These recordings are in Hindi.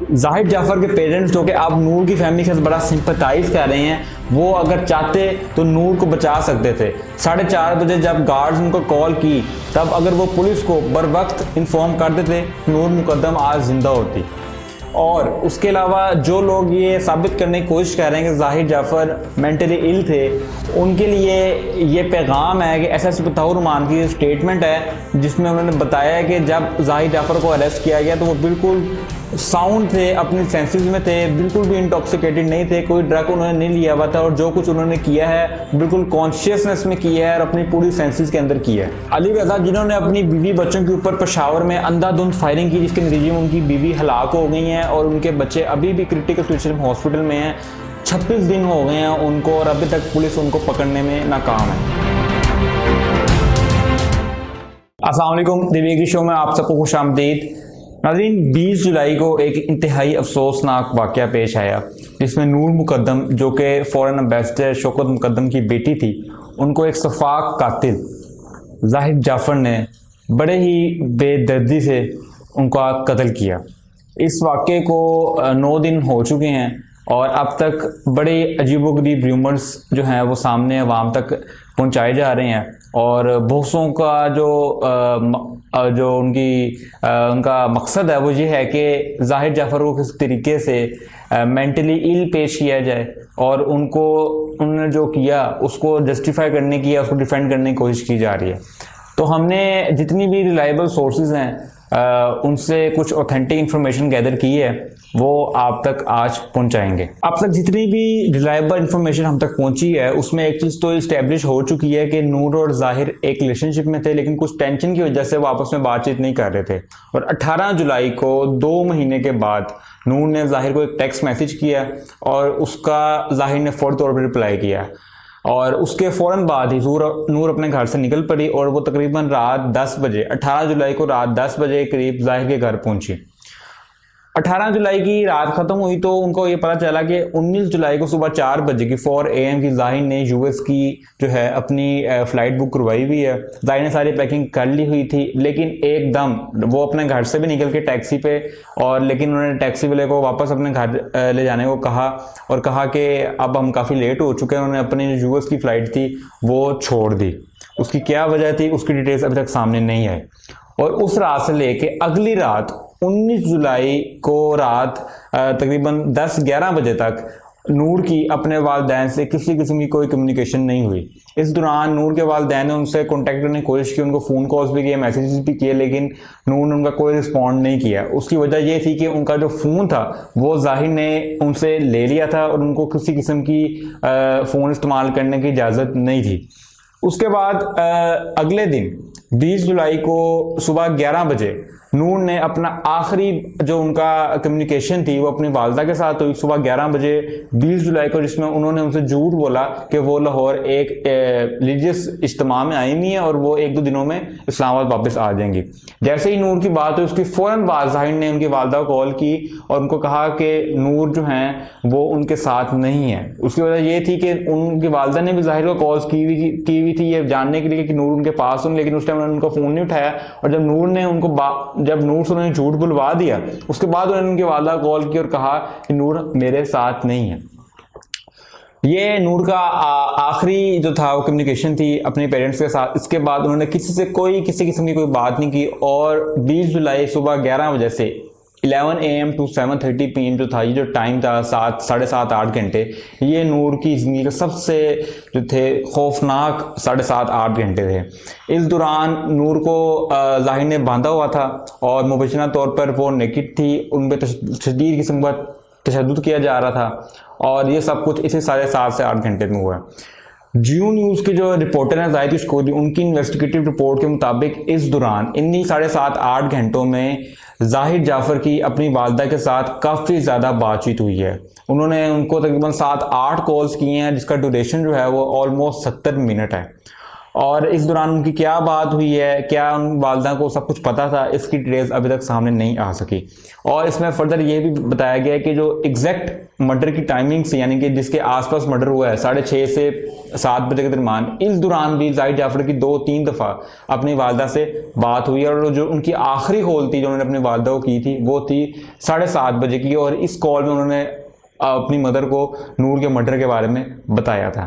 जाहिद जाफर के पेरेंट्स जो कि अब नूर की फैमिली के साथ बड़ा सिंपथाइज कर रहे हैं, वो अगर चाहते तो नूर को बचा सकते थे। 4:30 बजे जब गार्ड्स उनको कॉल की, तब अगर वो पुलिस को बर वक्त इन्फॉर्म कर देते, नूर मुकद्दम आज जिंदा होती। और उसके अलावा जो लोग ये साबित करने की कोशिश कर रहे हैं कि जाहिद जाफर मेंटली इल थे, उनके लिए ये पैगाम है कि एसएसपी बताउर रहमान की स्टेटमेंट है जिसमें उन्होंने बताया है कि जब जाहिद जाफर को अरेस्ट किया गया तो वो बिल्कुल साउंड थे, अपनी सेंसेस में थे, बिल्कुल भी इंटॉक्सिकेटेड नहीं थे, कोई ड्रग उन्होंने नहीं लिया हुआ था और जो कुछ उन्होंने किया है बिल्कुल कॉन्शियसनेस में किया है और अपनी पूरी सेंसेस के अंदर किया है। अली रजा जिन्होंने अपनी बीवी बच्चों के ऊपर पेशावर में अंधाधुंध फायरिंग की, जिसके नतीजे में उनकी बीवी हलाक हो गई हैं और उनके बच्चे अभी भी क्रिटिकल सिचुएशन में हॉस्पिटल में हैं। 26 दिन हो गए हैं उनको और अभी तक पुलिस उनको पकड़ने में नाकाम है। अस्सलाम वालेकुम, दिव्य की शो में आप सबको खुश आमदीद। नाज़रीन, 20 जुलाई को एक इंतहाई अफसोसनाक वाक़या पेश आया जिसमें नूर मुकद्दम जो कि फॉरेन एम्बेसडर शौकत मुकद्दम की बेटी थी, उनको एक सफाक कातिल जाहिद जाफर ने बड़े ही बेदर्दी से उनका कत्ल किया। इस वाक़े को 9 दिन हो चुके हैं और अब तक बड़े अजीबोगरीब रूमर्स जो हैं वो सामने अवाम तक पहुंचाए जा रहे हैं और बहुतों का जो उनका मकसद है वो ये है कि जाहिद जाफर को किस तरीके से मेंटली इल पेश किया जाए और उन्होंने जो किया उसको जस्टिफाई करने की या उसको डिफेंड करने की कोशिश की जा रही है। तो हमने जितनी भी रिलायबल सोर्सेज हैं उनसे कुछ ऑथेंटिक इंफॉर्मेशन गैदर की है, वो आप तक आज पहुंचाएंगे। अब तक जितनी भी रिलायबल इंफॉर्मेशन हम तक पहुंची है उसमें एक चीज़ तो इस्टेब्लिश हो चुकी है कि नूर और जाहिर एक रिलेशनशिप में थे, लेकिन कुछ टेंशन की वजह से वो आपस में बातचीत नहीं कर रहे थे। और 18 जुलाई को 2 महीने के बाद नूर ने जाहिर को एक टेक्स्ट मैसेज किया और उसका जाहिर ने फौरी तौर पर रिप्लाई किया और उसके फ़ौरन बाद ही नूर अपने घर से निकल पड़ी और वो तकरीबन रात 10 बजे 18 जुलाई को रात 10 बजे के करीब जाहिर के घर पहुंची। 18 जुलाई की रात खत्म हुई तो उनको ये पता चला कि 19 जुलाई को सुबह 4 बजे की 4 AM की जाहिर ने यूएस की जो है अपनी फ़्लाइट बुक करवाई हुई है। जाहिर ने सारी पैकिंग कर ली हुई थी, लेकिन एकदम वो अपने घर से भी निकल के टैक्सी पे लेकिन उन्होंने टैक्सी वाले को वापस अपने घर ले जाने को कहा और कहा कि अब हम काफ़ी लेट हो चुके हैं। उन्होंने अपनी जो यूएस की फ़्लाइट थी वो छोड़ दी। उसकी क्या वजह थी उसकी डिटेल्स अभी तक सामने नहीं आई। और उस रात से लेके अगली रात 19 जुलाई को रात तकरीबन 10-11 बजे तक नूर की अपने वालिदैन से किसी किस्म की कोई कम्युनिकेशन नहीं हुई। इस दौरान नूर के वालिदैन ने उनसे कॉन्टैक्ट करने की कोशिश की, उनको फ़ोन कॉल्स भी किए, मैसेजेस भी किए, लेकिन नूर ने उनका कोई रिस्पॉन्ड नहीं किया। उसकी वजह ये थी कि उनका जो फ़ोन था वो जाहिर ने उनसे ले लिया था और उनको किसी किस्म की फ़ोन इस्तेमाल करने की इजाज़त नहीं थी। उसके बाद अगले दिन 20 जुलाई को सुबह 11 बजे नूर ने अपना आखिरी जो उनका कम्युनिकेशन थी वो अपनी वालदा के साथ हुई सुबह 11 बजे 20 जुलाई को, जिसमें उन्होंने उनसे झूठ बोला कि वो लाहौर एक रिलीजियस इज्तिमा में आई हुई है और वो 1-2 दिनों में इस्लामाबाद वापस आ जाएंगी। जैसे ही नूर की बात हुई उसकी फ़ौरन बाद जाहिर ने उनकी वालदा को कॉल की और उनको कहा कि नूर जो हैं वो उनके साथ नहीं है। उसकी वजह ये थी कि उनकी वालदा ने भी जाहिर को कॉल्स की हुई थी ये जानने के लिए कि नूर उनके पास हूँ, लेकिन उस टाइम उन्होंने उनका फ़ोन नहीं उठाया। और जब नूर से उन्होंने झूठ बुलवा दिया उसके बाद उन्होंने उनकी वालदा कॉल की और कहा कि नूर मेरे साथ नहीं है। ये नूर का आखिरी जो था वो कम्युनिकेशन थी अपने पेरेंट्स के साथ। इसके बाद उन्होंने किसी किस्म की कोई बात नहीं की और 20 जुलाई सुबह 11 बजे से 11 AM to 7:30 PM जो था, ये जो टाइम था 7-8 घंटे, ये नूर की ज़िंदगी का सबसे जो थे खौफनाक 7.5-8 घंटे थे। इस दौरान नूर को जाहिर ने बांधा हुआ था और मुबैना तौर पर वो नेकेड थी, उन पर शदीद किस्म का तशद्दुद किया जा रहा था और ये सब कुछ इसी 7.5 से 8 घंटे में हुआ। जियो न्यूज़ के जो रिपोर्टर हैं जाहिद इश्कोरी, उनकी इन्वेस्टिगेटिव रिपोर्ट के मुताबिक इस दौरान इन्हीं 7.5-8 घंटों में जाहिद जाफर की अपनी वालदा के साथ काफ़ी ज़्यादा बातचीत हुई है। उन्होंने उनको तकरीबन 7-8 कॉल्स किए हैं जिसका ड्यूरेशन जो है वो ऑलमोस्ट 70 मिनट है। और इस दौरान उनकी क्या बात हुई है, क्या उन वालदा को सब कुछ पता था, इसकी डिटेल्स अभी तक सामने नहीं आ सकी। और इसमें फर्दर ये भी बताया गया है कि जो एग्जैक्ट मर्डर की टाइमिंग्स यानी कि जिसके आसपास मर्डर हुआ है 6:30 से 7 बजे के दरमियान, इस दौरान भी जाहिद जाफर की 2-3 दफ़ा अपनी वालदा से बात हुई और जो उनकी आखिरी कॉल थी जो उन्होंने अपनी वालदा को की थी वो थी 7:30 बजे की। और इस कॉल में उन्होंने अपनी मदर को नूर के मर्डर के बारे में बताया था।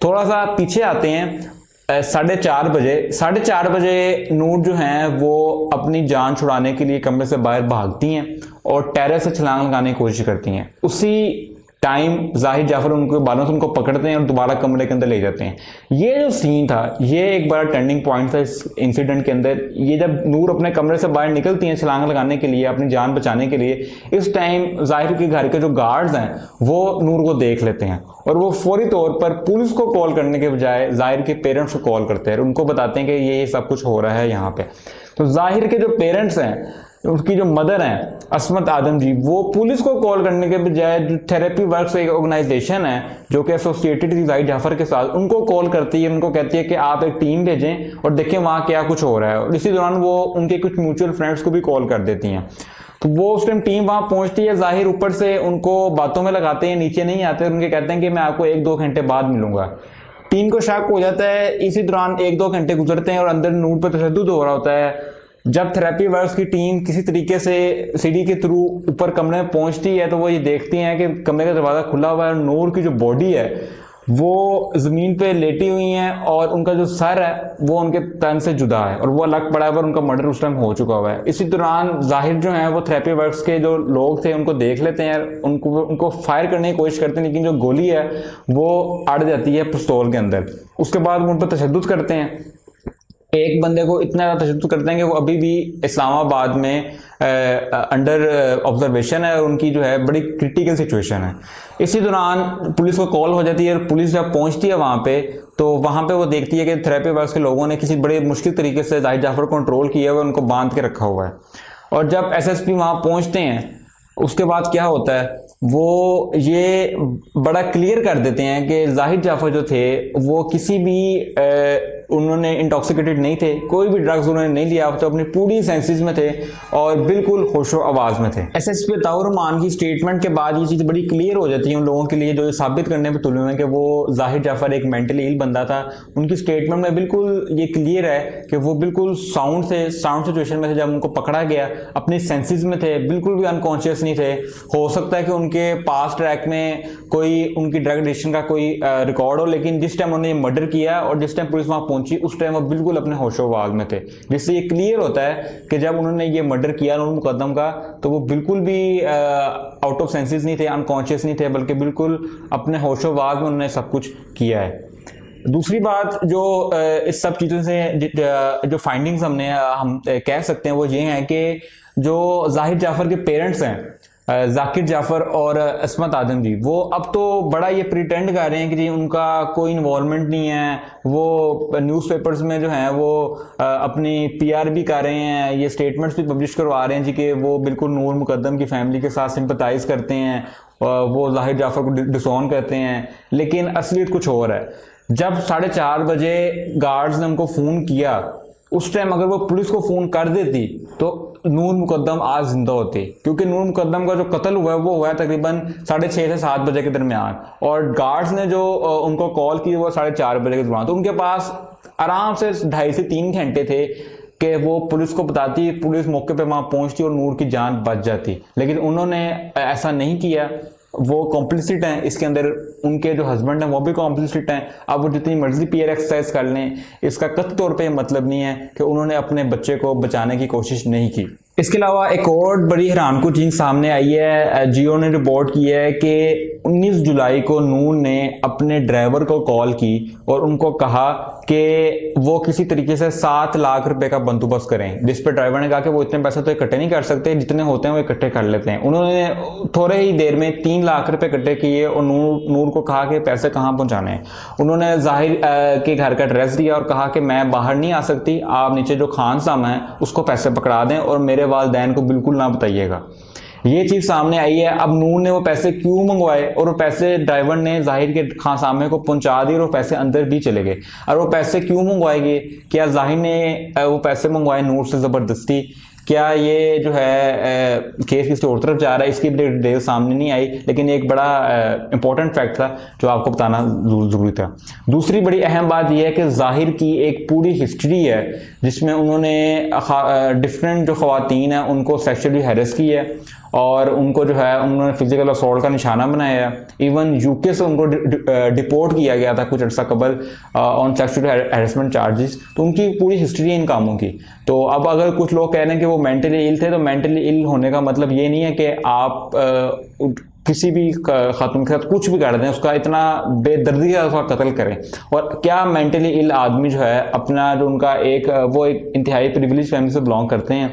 थोड़ा सा पीछे आते हैं, 4:30 बजे नूर जो हैं वो अपनी जान छुड़ाने के लिए कमरे से बाहर भागती हैं और टेरेस से छलांग लगाने की कोशिश करती हैं। उसी टाइम जाहिद जाफर उनके बालों से उनको पकड़ते हैं और दोबारा कमरे के अंदर ले जाते हैं। ये जो सीन था ये एक बड़ा टर्निंग पॉइंट था इस इंसिडेंट के अंदर। ये जब नूर अपने कमरे से बाहर निकलती हैं छलांग लगाने के लिए, अपनी जान बचाने के लिए, इस टाइम जाहिर के घर के जो गार्ड्स हैं वो नूर को देख लेते हैं और वो फौरी तौर पर पुलिस को कॉल करने के बजाय जाहिर के पेरेंट्स को कॉल करते हैं और उनको बताते हैं कि ये सब कुछ हो रहा है यहाँ पे। तो जाहिर के जो पेरेंट्स हैं, उसकी जो मदर हैं असमत आदम जी, वो पुलिस को कॉल करने के बजाय जो थेरेपी वर्क्स एक ऑर्गेनाइजेशन है जो कि एसोसिएटेड थी जाहिद जाफर के साथ, उनको कॉल करती है। उनको कहती है कि आप एक टीम भेजें और देखें वहाँ क्या कुछ हो रहा है। और इसी दौरान वो उनके कुछ म्यूचुअल फ्रेंड्स को भी कॉल कर देती हैं। तो वो उस टाइम टीम वहां पहुंचती है, जाहिर ऊपर से उनको बातों में लगाते हैं, नीचे नहीं आते और उनके कहते हैं कि मैं आपको 1-2 घंटे बाद मिलूंगा। टीम को शक हो जाता है। इसी दौरान 1-2 घंटे गुजरते हैं और अंदर नूर पर तशद्दुद हो रहा होता है। जब थेरेपी वर्क्स की टीम किसी तरीके से सीढ़ी के थ्रू ऊपर कमरे में पहुंचती है तो वो ये देखती हैं कि कमरे का दरवाजा खुला हुआ है। नूर की जो बॉडी है वो जमीन पे लेटी हुई है और उनका जो सर है वो उनके तन से जुदा है और वो अलग पड़ा है और उनका मर्डर उस टाइम हो चुका हुआ है। इसी दौरान जाहिर जो है वो थेरेपी वर्क्स के जो लोग थे उनको देख लेते हैं, उनको फायर करने की कोशिश करते हैं, लेकिन जो गोली है वो अड़ जाती है पिस्तौल के अंदर। उसके बाद वो उन पर तशद्दुद करते हैं। एक बंदे को इतना ज़्यादा तशद्दुद करते हैं कि वो अभी भी इस्लामाबाद में अंडर ऑब्जर्वेशन है और उनकी जो है बड़ी क्रिटिकल सिचुएशन है। इसी दौरान पुलिस को कॉल हो जाती है और पुलिस जब पहुंचती है वहां पे तो वहां पे वो देखती है कि थेरेपी वर्क्स के लोगों ने किसी बड़े मुश्किल तरीके से जाहिद जाफर को कंट्रोल किया हुआ है, उनको बांध के रखा हुआ है। और जब एसएसपी वहां पहुंचते हैं उसके बाद क्या होता है, वो ये बड़ा क्लियर कर देते हैं कि जाहिद जाफर जो थे वो किसी भी उन्होंने इंटॉक्सिकेटेड नहीं थे, कोई भी ड्रग्स उन्होंने नहीं लिया, तो अपनी पूरी सेंसेस में थे और बिल्कुल होशो आवाज में थे। एसएसपी अताउर रहमान की स्टेटमेंट के बाद ये चीज बड़ी क्लियर हो जाती है उन लोगों के लिए जो साबित करने पे तुले हुए हैं कि वो जाहिद जाफर एक मेंटली इल बंदा था। उनकी स्टेटमेंट में बिल्कुल ये क्लियर है कि वो बिल्कुल साउंड सिचुएशन में थे जब उनको पकड़ा गया, अपनी सेंसेस में थे, बिल्कुल भी अनकॉन्शियस नहीं थे। हो सकता है कि उनके पास्ट ट्रैक में कोई उनकी ड्रग एडिक्शन का कोई रिकॉर्ड हो, लेकिन जिस टाइम उन्होंने मर्डर किया और जिस टाइम पुलिस वहां पहुंची उस टाइम वो बिल्कुल अपने होशोवाज में थे, जिससे ये क्लियर होता है कि जब उन्होंने ये मर्डर किया नूर मुकद्दम का तो वो बिल्कुल भी आउट ऑफ सेंसेस नहीं थे, अनकॉन्शियस नहीं थे, बल्कि बिल्कुल अपने होशोवाज में उन्होंने सब कुछ किया है। दूसरी बात जो इस सब चीज़ों से जो फाइंडिंग्स हम कह सकते हैं वो ये हैं कि जो जाहिद जाफर के पेरेंट्स हैं जाकिर जाफर और असमत आदम जी, वो अब तो बड़ा ये प्रिटेंड कर रहे हैं कि जी उनका कोई इन्वॉल्वमेंट नहीं है। वो न्यूज़पेपर्स में जो है वो अपनी पीआर भी कर रहे हैं, ये स्टेटमेंट्स भी पब्लिश करवा रहे हैं जी कि वो बिल्कुल नूर मुकद्दम की फैमिली के साथ सिंपथाइज करते हैं, वो जाहिर जाफर को डिसोन करते हैं, लेकिन असलियत कुछ और है। जब 4:30 बजे गार्ड्स ने उनको फ़ोन किया उस टाइम अगर वो पुलिस को फ़ोन कर देती तो नूर मुकद्दम आज जिंदा होते, क्योंकि नूर मुकद्दम का जो कत्ल हुआ है वो हुआ है तकरीबन 6:30 से 7 बजे के दरमियान और गार्ड्स ने जो उनको कॉल की वो 4:30 बजे के दौरान, तो उनके पास आराम से 2.5 से 3 घंटे थे कि वो पुलिस को बताती, पुलिस मौके पे वहां पहुंचती और नूर की जान बच जाती, लेकिन उन्होंने ऐसा नहीं किया। वो कॉम्प्लिसिट हैं इसके अंदर, उनके जो हस्बैंड हैं वो भी कॉम्प्लिसिट हैं। अब वो जितनी मर्जी पीआर एक्सरसाइज कर लें, इसका कतई तौर पे मतलब नहीं है कि उन्होंने अपने बच्चे को बचाने की कोशिश नहीं की। इसके अलावा एक और बड़ी हैरानकुन चीज सामने आई है, जियो ने रिपोर्ट की है कि 19 जुलाई को नूर ने अपने ड्राइवर को कॉल की और उनको कहा कि वो किसी तरीके से 7 लाख रुपए का बंदोबस्त करें, जिस पे ड्राइवर ने कहा कि वो इतने पैसे तो इकट्ठे नहीं कर सकते, जितने होते हैं वो इकट्ठे कर लेते हैं। उन्होंने थोड़े ही देर में 3 लाख रुपए इकट्ठे किए और नूर को कहा कि पैसे कहाँ पहुंचाने हैं। उन्होंने जाहिर के घर का एड्रेस दिया और कहा कि मैं बाहर नहीं आ सकती, आप नीचे जो खान साहब हैं उसको पैसे पकड़ा दें और मेरे वालिदैन को बिल्कुल ना बताइएगा। ये चीज सामने आई है। अब नूर ने वो पैसे क्यों मंगवाए और वो पैसे ड्राइवर ने जाहिर के खान सामने को पहुंचा दिए और वो पैसे अंदर भी चले गए। और वो पैसे क्यों मंगवाएंगे? क्या जाहिर ने वो पैसे मंगवाए नूर से जबरदस्ती? क्या ये जो है केस किसी और तरफ जा रहा है? इसकी डिटेल सामने नहीं आई, लेकिन एक बड़ा इंपॉर्टेंट फैक्ट था जो आपको बताना जरूरी था। दूसरी बड़ी अहम बात यह है कि जाहिर की एक पूरी हिस्ट्री है जिसमें उन्होंने डिफरेंट जो खवातीन हैं उनको सेक्सुअली हैरेस की है और उनको जो है उन्होंने फिजिकल असॉल्ट का निशाना बनाया है। इवन यूके से उनको डिपोर्ट किया गया था कुछ अर्सा कबल ऑन सेक्सुअल हैरेसमेंट चार्जेस। तो उनकी पूरी हिस्ट्री है इन कामों की। तो अब अगर कुछ लोग कह रहे हैं कि वो मेंटली इल थे, तो मेंटली इल होने का मतलब ये नहीं है कि आप किसी भी खातून के साथ कुछ भी कर दें, उसका इतना बेदर्दी से उसका कत्ल करें। और क्या मेंटली इल आदमी जो है अपना जो उनका वो एक इंतहाई प्रिविलेज फैमिली से बिलोंग करते हैं,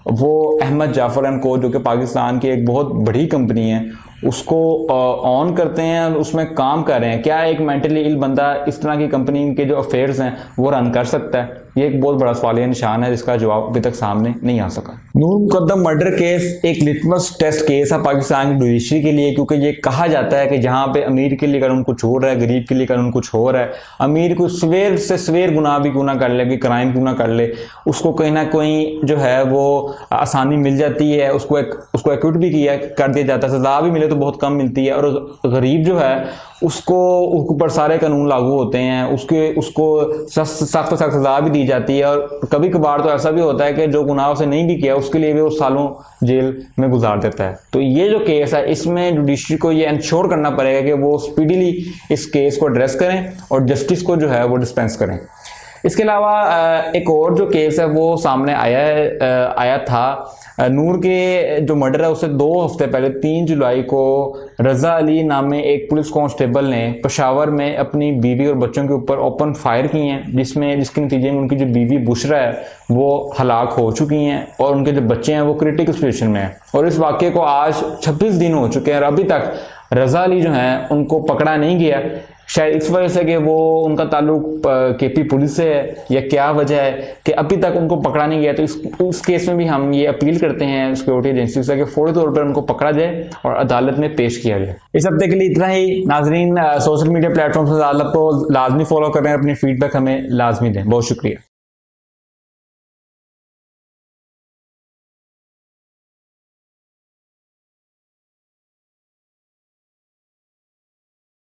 वो अहमद जाफर एंड को जो कि पाकिस्तान की एक बहुत बड़ी कंपनी है उसको ऑन करते हैं, उसमें काम कर रहे हैं। क्या एक मेंटली इल बंदा इस तरह की कंपनी के जो अफेयर्स हैं वो रन कर सकता है? ये एक बहुत बड़ा सवालिया निशान है जिसका जवाब अभी तक सामने नहीं आ सका। नूर मुकद्दम मर्डर केस एक लिटमस टेस्ट केस है पाकिस्तान की जुडिशरी के लिए, क्योंकि ये कहा जाता है कि जहां पे अमीर के लिए कानून कुछ हो रहा है, गरीब के लिए कानून कुछ हो रहा है। अमीर को सवेर से सवेर गुनाह भी क्यों ना कर ले, क्राइम क्यों ना कर ले, उसको कहीं ना कहीं जो है वो आसानी मिल जाती है, उसको एक्यूट भी किया कर दिया जाता है, सजा भी मिले तो बहुत कम मिलती है। और गरीब जो है उसको ऊपर सारे कानून लागू होते हैं, उसको सख्त सजा भी दी जाती है। और कभी कभार तो ऐसा भी होता है कि जो गुनाह उसे नहीं भी किया उसके लिए भी वो सालों जेल में गुजार देता है। तो ये जो केस है इसमें जुडिशरी को ये इंश्योर करना पड़ेगा कि वो स्पीडीली इस केस को एड्रेस करें और जस्टिस को जो है वो डिस्पेंस करें। इसके अलावा एक और जो केस है वो सामने आया था। नूर के जो मर्डर है उससे 2 हफ्ते पहले 3 जुलाई को रजा अली नामे एक पुलिस कांस्टेबल ने पेशावर में अपनी बीवी और बच्चों के ऊपर ओपन फायर किए हैं, जिसके नतीजे में उनकी जो बीवी बुशरा है वो हलाक हो चुकी हैं और उनके जो बच्चे हैं वो क्रिटिकल सिचुएशन में हैं। और इस वाक़े को आज 26 दिन हो चुके हैं और अभी तक रजा अली जो है उनको पकड़ा नहीं गया। शायद इस वजह से कि वो उनका ताल्लुक केपी पुलिस से है या क्या वजह है कि अभी तक उनको पकड़ा नहीं गया। तो उस केस में भी हम ये अपील करते हैं सिक्योरिटी एजेंसी से कि फौरी तौर पर उनको पकड़ा जाए और अदालत में पेश किया जाए। इस हफ्ते के लिए इतना ही। नाजरीन, सोशल मीडिया प्लेटफॉर्म से को लाजमी फॉलो करें, अपनी फीडबैक हमें लाजमी दें। बहुत शुक्रिया।